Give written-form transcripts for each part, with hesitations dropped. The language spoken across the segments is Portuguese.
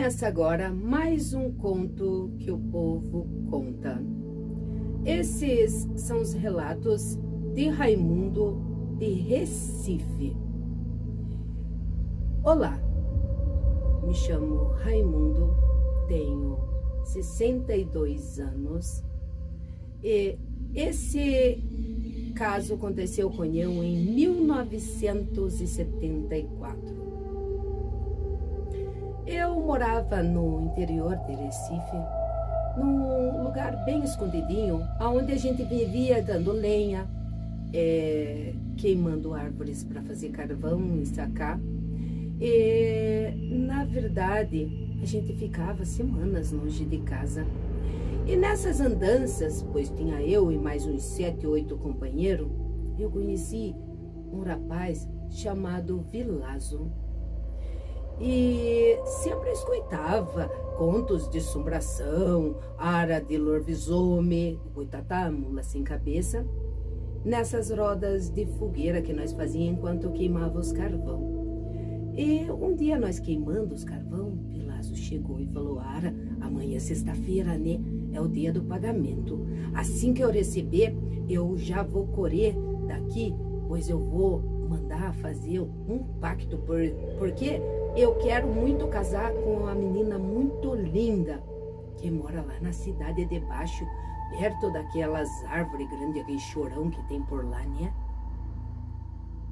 Começa agora mais um conto que o povo conta. Esses são os relatos de Raimundo de Recife. Olá, me chamo Raimundo, tenho 62 anos e esse caso aconteceu com eu em 1974. Eu morava no interior de Recife, num lugar bem escondidinho, onde a gente vivia dando lenha, queimando árvores para fazer carvão e sacar. E, na verdade, a gente ficava semanas longe de casa. E nessas andanças, pois tinha eu e mais uns 7, 8 companheiros, eu conheci um rapaz chamado Vilazo. E sempre escutava contos de assombração, ara de lobisomem, boitatá, mula sem cabeça, nessas rodas de fogueira que nós fazíamos enquanto queimava os carvão. E um dia nós queimando os carvão, Vilazo chegou e falou: Ara, amanhã é sexta-feira, né? É o dia do pagamento. Assim que eu receber, eu já vou correr daqui, pois eu vou mandar fazer um pacto, porque eu quero muito casar com uma menina muito linda que mora lá na cidade de baixo, perto daquelas árvores grandes, aquele chorão que tem por lá, né?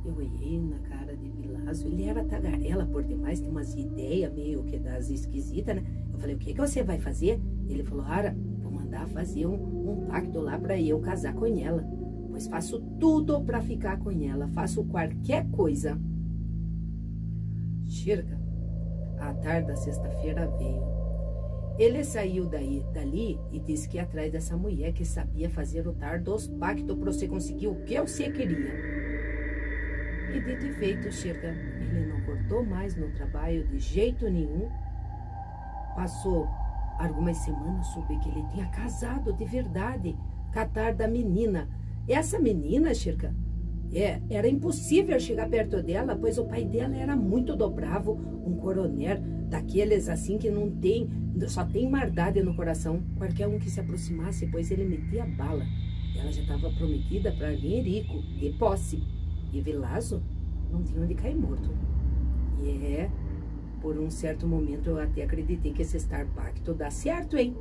Eu olhei na cara de Vilazo, ele era tagarela por demais, tem umas ideias meio que das esquisitas, né? Eu falei: o que você vai fazer? Ele falou: Ara, vou mandar fazer um pacto lá pra eu casar com ela, pois faço tudo pra ficar com ela, faço qualquer coisa. Chirga, a tarde da sexta-feira veio. Ele saiu dali e disse que ia atrás dessa mulher que sabia fazer o tar dos pactos pra você conseguir o que você queria. E dito e feito, Chirga, ele não cortou mais no trabalho de jeito nenhum. Passou algumas semanas, soube que ele tinha casado de verdade com a tar da menina. Essa menina, Chirga, era impossível chegar perto dela, pois o pai dela era muito bravo, um coronel daqueles assim que não tem, só tem maldade no coração. Qualquer um que se aproximasse, pois ele metia bala. Ela já estava prometida para alguém rico, de posse. E Vilazo não tinha onde cair morto. E por um certo momento eu até acreditei que esse estar pacto dá certo, hein?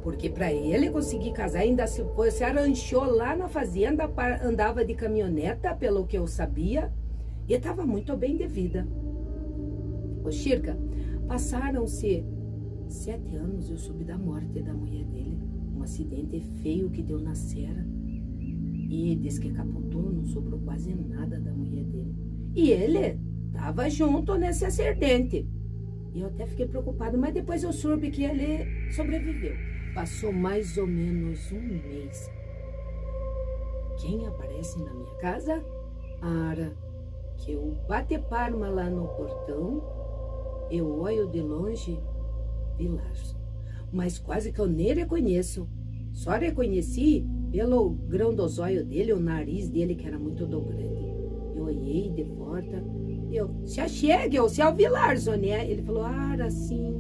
Porque para ele conseguir casar, ainda se arranchou lá na fazenda, andava de caminhoneta, pelo que eu sabia, e estava muito bem de vida. Ô Chirga, passaram-se 7 anos, eu soube da morte da mulher dele, um acidente feio que deu na serra, e disse que capotou, não sobrou quase nada da mulher dele. E ele estava junto nesse acidente. E eu até fiquei preocupado, mas depois eu soube que ele sobreviveu. Passou mais ou menos um mês. Quem aparece na minha casa? Ara, que eu bate palma lá no portão, eu olho de longe, Vilazo. Mas quase que eu nem reconheço. Só reconheci pelo grão dos olhos dele, o nariz dele que era muito grande. Eu olhei de volta, se achegue, se é o Vilazo, né? Ele falou: Ara, sim.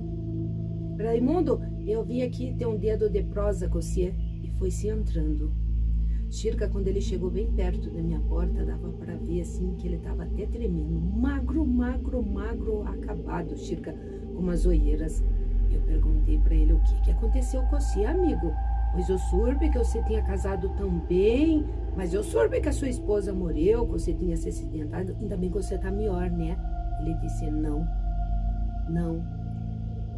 Raimundo, eu vim aqui ter um dedo de prosa com você. E foi se entrando. Chirga, quando ele chegou bem perto da minha porta, dava para ver assim que ele estava até tremendo. Magro, magro, magro, acabado, Chirga, com umas olheiras. Eu perguntei para ele: o que aconteceu com você, amigo? Pois eu soube que você tinha casado tão bem, mas eu soube que a sua esposa morreu, que você tinha se acidentado. Ainda bem que você tá melhor, né? Ele disse: não.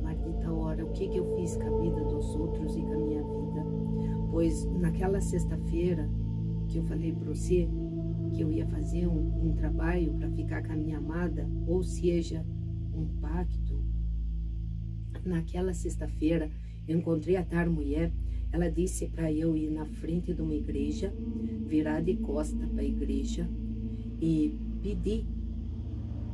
Maldita hora, o que eu fiz com a vida dos outros e com a minha vida? Pois naquela sexta-feira que eu falei para você que eu ia fazer um trabalho para ficar com a minha amada, ou seja, um pacto, naquela sexta-feira eu encontrei a tar mulher. Ela disse para eu ir na frente de uma igreja, virar de costa para a igreja e pedir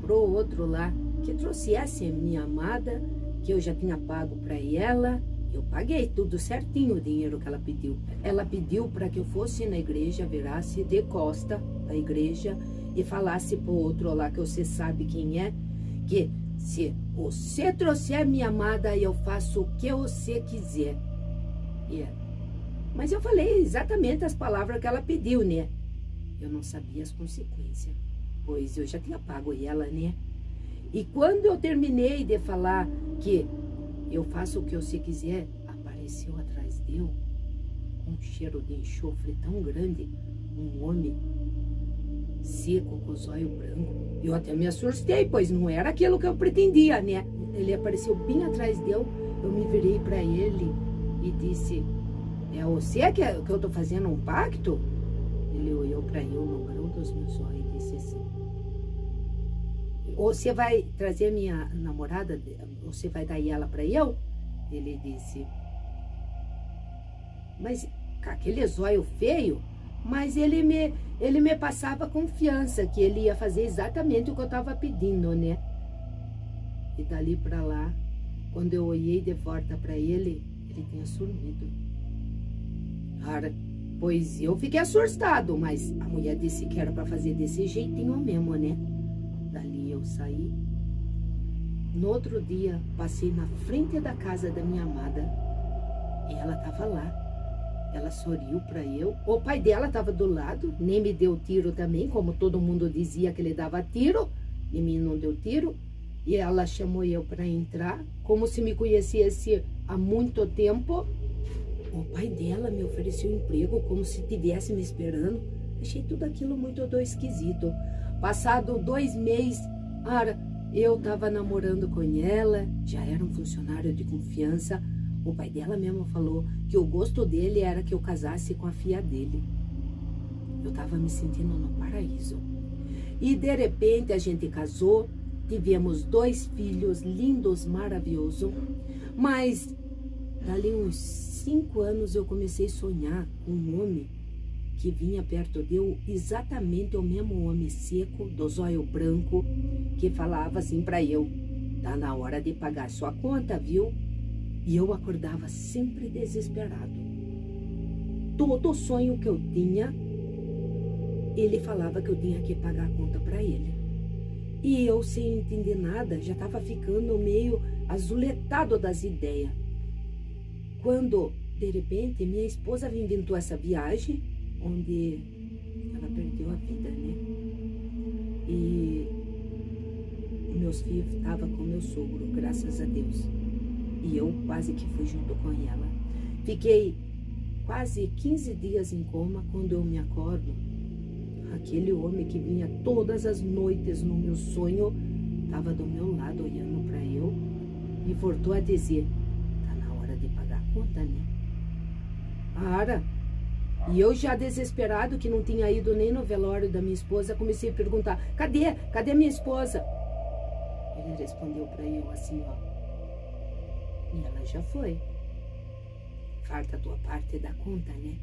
pro outro lá que trouxesse a minha amada, que eu já tinha pago para ela. Eu paguei tudo certinho o dinheiro que ela pediu. Ela pediu para que eu fosse na igreja, virasse de costa para a igreja e falasse pro outro lá, que você sabe quem é, que Se você trouxer minha amada, eu faço o que você quiser. Mas eu falei exatamente as palavras que ela pediu, né? Eu não sabia as consequências, pois eu já tinha pago ela, né? E quando eu terminei de falar que eu faço o que você quiser, apareceu atrás dele um cheiro de enxofre tão grande, um homem seco com os olhos brancos. Eu até me assustei, pois não era aquilo que eu pretendia, né? Ele apareceu bem atrás dele, eu me virei para ele e disse: é você que eu tô fazendo um pacto? Ele olhou para eu no grão dos meus olhos e disse assim: você vai trazer minha namorada? Você vai dar ela para eu? Ele disse, mas com aqueles olhos feios, mas ele me passava confiança que ele ia fazer exatamente o que eu estava pedindo, né? E dali para lá, quando eu olhei de volta para ele tinha sumido. Cara, pois eu fiquei assustado, mas a mulher disse que era para fazer desse jeitinho mesmo, né? Dali eu saí. No outro dia, passei na frente da casa da minha amada e ela tava lá. Ela sorriu para eu. O pai dela tava do lado, nem me deu tiro também, como todo mundo dizia que ele dava tiro. Em mim não deu tiro. E ela chamou eu para entrar, como se me conhecesse há muito tempo. O pai dela me ofereceu emprego, como se estivesse me esperando. Achei tudo aquilo muito esquisito. Passado 2 meses, eu estava namorando com ela, já era um funcionário de confiança. O pai dela mesmo falou que o gosto dele era que eu casasse com a filha dele. Eu estava me sentindo no paraíso. E de repente a gente casou, tivemos 2 filhos lindos, maravilhosos. Mas dali uns 5 anos eu comecei a sonhar com um homem que vinha perto de eu, exatamente o mesmo homem seco, dos olhos brancos, que falava assim para eu: tá na hora de pagar sua conta, viu? E eu acordava sempre desesperado. Todo sonho que eu tinha, ele falava que eu tinha que pagar a conta para ele. E eu, sem entender nada, já estava ficando meio azuletado das ideias. Quando, de repente, minha esposa me inventou essa viagem, onde ela perdeu a vida, né? E meus filhos estavam com meu sogro, graças a Deus. E eu quase que fui junto com ela. Fiquei quase 15 dias em coma. Quando eu me acordo, aquele homem que vinha todas as noites no meu sonho estava do meu lado olhando para eu e voltou a dizer: tá na hora de pagar a conta, né? E eu já desesperado, que não tinha ido nem no velório da minha esposa, comecei a perguntar: cadê minha esposa? Ele respondeu para eu assim, ó: e ela já foi. Falta a tua parte da conta, né?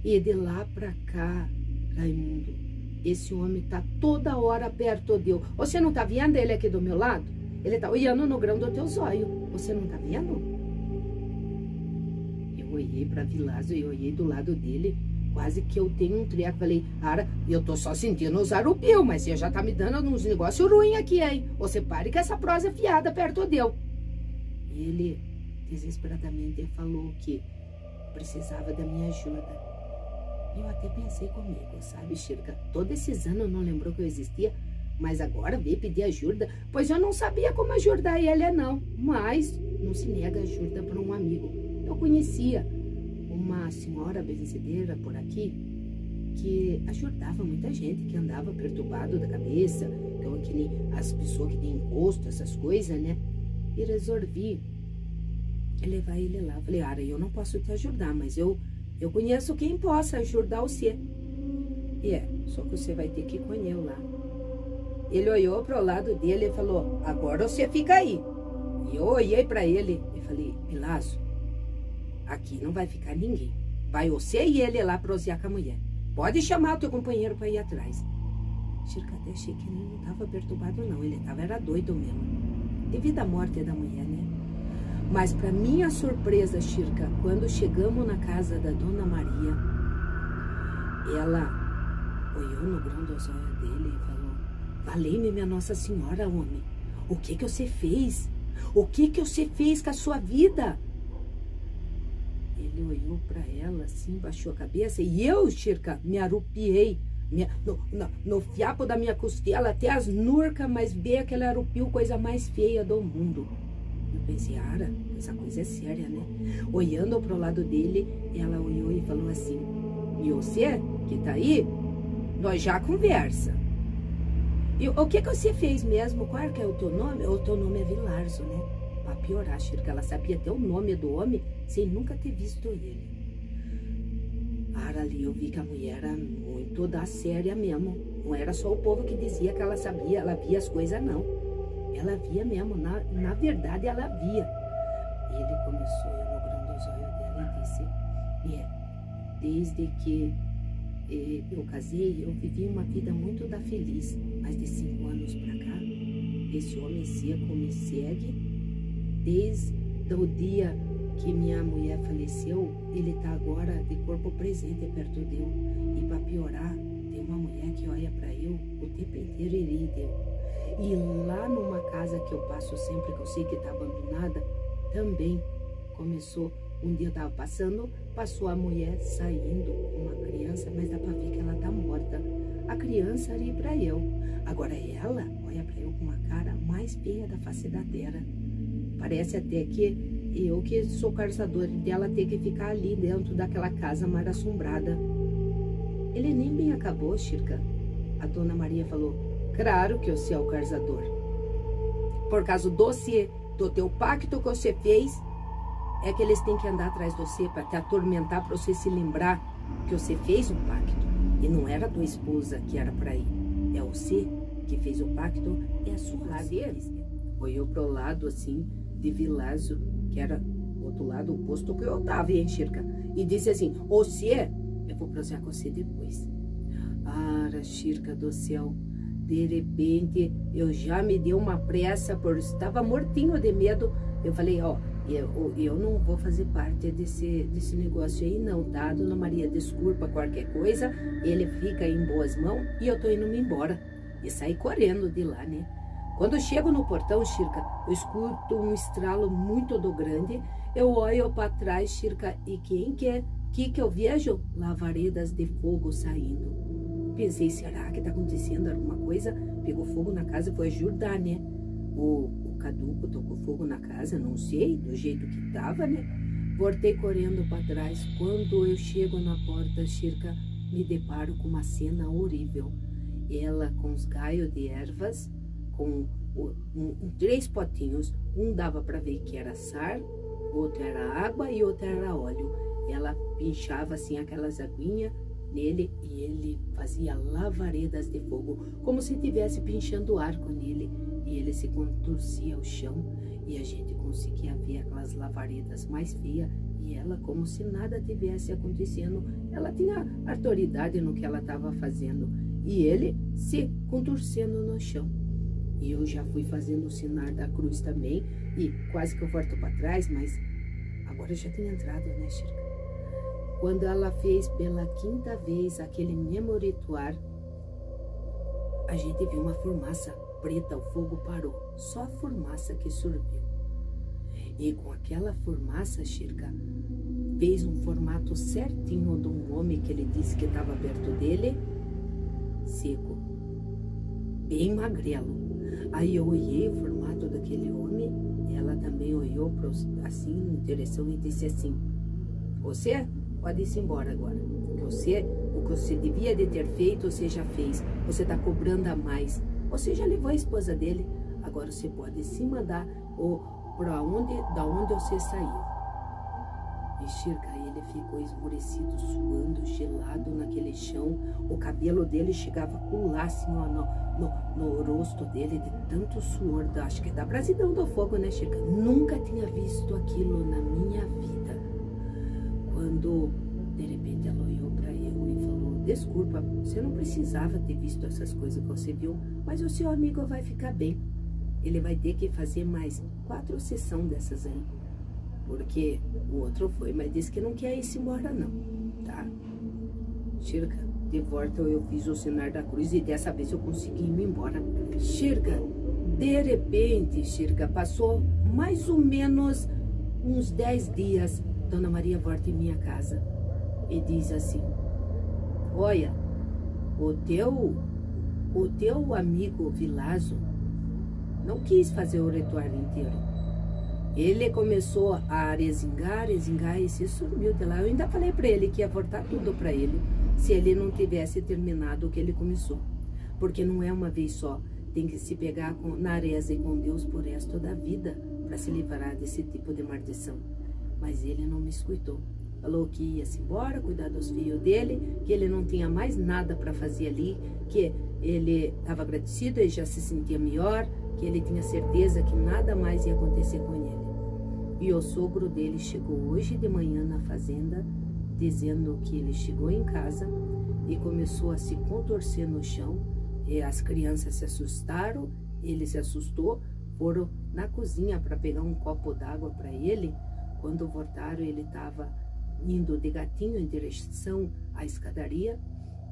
E de lá pra cá, Raimundo, esse homem tá toda hora perto de eu. Você não tá vendo ele aqui do meu lado? Ele tá olhando no grão do teu zóio. Você não tá vendo? Eu olhei pra Vilásio e olhei do lado dele. Quase que eu tenho um treco. Falei: eu tô só sentindo usar o pio, mas você já tá me dando uns negócios ruins aqui, hein? Você pare com essa prosa fiada perto dele. Ele, desesperadamente, falou que precisava da minha ajuda. Eu até pensei comigo, sabe, Chirca? Todos esses anos não lembrou que eu existia, mas agora veio pedir ajuda, pois eu não sabia como ajudar ele, não. Mas não se nega ajuda para um amigo. Eu conhecia uma senhora benzedeira por aqui que ajudava muita gente que andava perturbado da cabeça, então as pessoas que têm encosto, essas coisas, né? E resolvi levar ele lá. Falei: eu não posso te ajudar, mas eu conheço quem possa ajudar você. Só que você vai ter que ir com ele lá. Ele olhou para o lado dele e falou: agora você fica aí. E eu olhei para ele e falei: Vilásio, aqui não vai ficar ninguém. Vai você e ele lá prosear com a mulher. Pode chamar o teu companheiro para ir atrás. Chirca, até achei que ele não estava perturbado, não. Ele era doido mesmo, devido à morte da mulher, né? Mas, para minha surpresa, Chirca, quando chegamos na casa da Dona Maria, ela olhou no grão dos olhos dele e falou: valei-me minha Nossa Senhora, homem. O que você fez? O que você fez com a sua vida? Ele olhou para ela assim, baixou a cabeça e eu, Chirca, me arupiei. No fiapo da minha costela, até as nurcas, mas bem aquele arupio, coisa mais feia do mundo. Eu pensei, Ara, essa coisa é séria, né? Olhando pro lado dele, ela olhou e falou assim, e você, que tá aí, nós já conversa. E o que você fez mesmo? Qual que é o teu nome? O teu nome é Vilarzo, né? Pra piorar, Chirca, ela sabia até o nome do homem, sem nunca ter visto ele. Ara, ali eu vi que a mulher era muito da séria mesmo. Não era só o povo que dizia que ela sabia, ela via as coisas, não. Ela via mesmo, na verdade ela via. Ele começou olhando os olhos dela e disse, desde que eu casei, eu vivi uma vida muito feliz. Mais de 5 anos pra cá, esse homem seco me segue. Desde o dia que minha mulher faleceu, ele tá agora de corpo presente perto de eu. E pra piorar, tem uma mulher que olha pra eu o tempo inteiro e e lá numa casa que eu passo sempre, que eu sei que tá abandonada, também começou, um dia eu tava passando, passou a mulher saindo com uma criança, mas dá pra ver que ela tá morta. A criança ali pra eu. Agora ela olha pra eu com uma cara mais feia da face da terra. Parece até que eu que sou caçador dela ter que ficar ali dentro daquela casa mal assombrada. Ele nem bem acabou, Chirca. A dona Maria falou, claro que você é o caçador. Por causa do teu pacto que você fez, é que eles têm que andar atrás de você para te atormentar, para você se lembrar que você fez um pacto. E não era a tua esposa que era para ir. É você que fez o pacto e a sua ladeira. Olhou pro lado assim de Vilarzo, que era o outro lado oposto que eu tava, hein, Chirca? E disse assim, você, eu vou prosseguir com você depois. Ara, Chirca do céu, de repente eu já me dei uma pressa, porque estava mortinho de medo. Eu falei, ó, eu não vou fazer parte desse negócio aí não, tá? Dona Maria, desculpa qualquer coisa, ele fica em boas mãos e eu tô indo-me embora. E saí correndo de lá, né? Quando eu chego no portão, Chirca, eu escuto um estralo muito grande, eu olho para trás, Chirca, e quem que é? Que eu vejo? Lavaredas de fogo saindo. Pensei, será que tá acontecendo alguma coisa? Pegou fogo na casa, foi ajudar, né? O caduco tocou fogo na casa, não sei, do jeito que tava, né? Voltei correndo para trás. Quando eu chego na porta, Chirca, me deparo com uma cena horrível. Ela com os galhos de ervas, com 3 potinhos. Um dava para ver que era sal, outro era água e outro era óleo. Ela pinchava assim aquelas aguinhas nele e ele fazia lavaredas de fogo, como se estivesse pinchando arco nele. E ele se contorcia ao chão e a gente conseguia ver aquelas lavaredas mais feias. E ela, como se nada tivesse acontecendo, ela tinha autoridade no que ela estava fazendo. E ele se contorcendo no chão. E eu já fui fazendo o sinal da cruz também. E quase que eu volto para trás, mas agora eu já tinha entrado, né, Chirca? Quando ela fez pela 5ª vez aquele mesmo ritual, a gente viu uma fumaça preta, o fogo parou. Só a fumaça que sorveu. E com aquela fumaça, Chirca, fez um formato certinho de um homem que ele disse que estava perto dele, seco, bem magrelo. Aí eu olhei o formato daquele homem, e ela também olhou assim, em direção e disse assim, você pode ir embora agora. O que você devia de ter feito, você já fez. Você está cobrando a mais. Você já levou a esposa dele. Agora você pode se mandar da onde você saiu. E Chirca, ele ficou esmorecido, suando, gelado naquele chão. O cabelo dele chegava a pular assim, ó, no rosto dele, de tanto suor. Acho que é da brasidão do fogo, né, Chirca? Nunca tinha visto aquilo na minha vida. Quando, de repente, ela olhou para eu e falou, desculpa, você não precisava ter visto essas coisas que você viu, mas o seu amigo vai ficar bem. Ele vai ter que fazer mais 4 sessões dessas aí. Porque o outro foi, mas disse que não quer ir embora não, tá? Chirca, De volta eu fiz o sinal da cruz e dessa vez eu consegui ir embora. Xirga, de repente, Xirga, passou mais ou menos uns 10 dias, Dona Maria volta em minha casa e diz assim: olha, o teu amigo Vilazo não quis fazer o ritual inteiro. Ele começou a resingar e se sumiu de lá. Eu ainda falei para ele que ia voltar tudo para ele se ele não tivesse terminado o que ele começou. Porque não é uma vez só. Tem que se pegar na reza e com Deus por resto da vida para se livrar desse tipo de maldição. Mas ele não me escutou. Falou que ia-se embora, cuidar dos filhos dele, que ele não tinha mais nada para fazer ali, que ele estava agradecido, ele já se sentia melhor, que ele tinha certeza que nada mais ia acontecer com ele. E o sogro dele chegou hoje de manhã na fazenda, dizendo que ele chegou em casa e começou a se contorcer no chão, e as crianças se assustaram, ele se assustou, foram na cozinha para pegar um copo d'água para ele. Quando voltaram, ele estava indo de gatinho em direção à escadaria,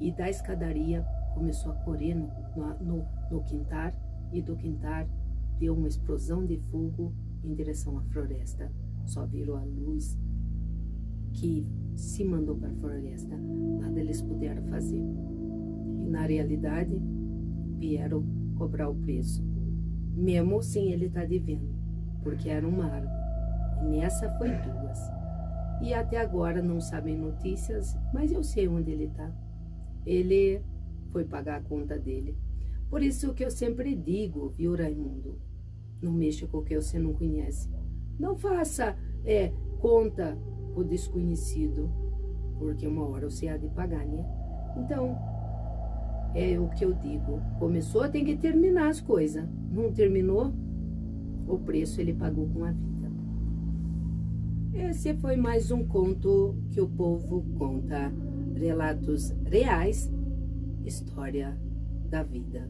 e da escadaria começou a correr no quintal, e do quintal deu uma explosão de fogo em direção à floresta. Só viram a luz que se mandou para a floresta. Nada eles puderam fazer. E na realidade vieram cobrar o preço, mesmo sem ele estar devendo, porque era uma árvore. E nessa foi 2. E até agora não sabem notícias, mas eu sei onde ele está. Ele foi pagar a conta dele. Por isso que eu sempre digo, viu, Raimundo? Não mexa com o que você não conhece. Não faça conta com o desconhecido, porque uma hora você há de pagar, né? Então, é o que eu digo. Começou, tem que terminar as coisas. Não terminou, o preço ele pagou com a vida. Esse foi mais um conto que o povo conta. Relatos reais, história da vida.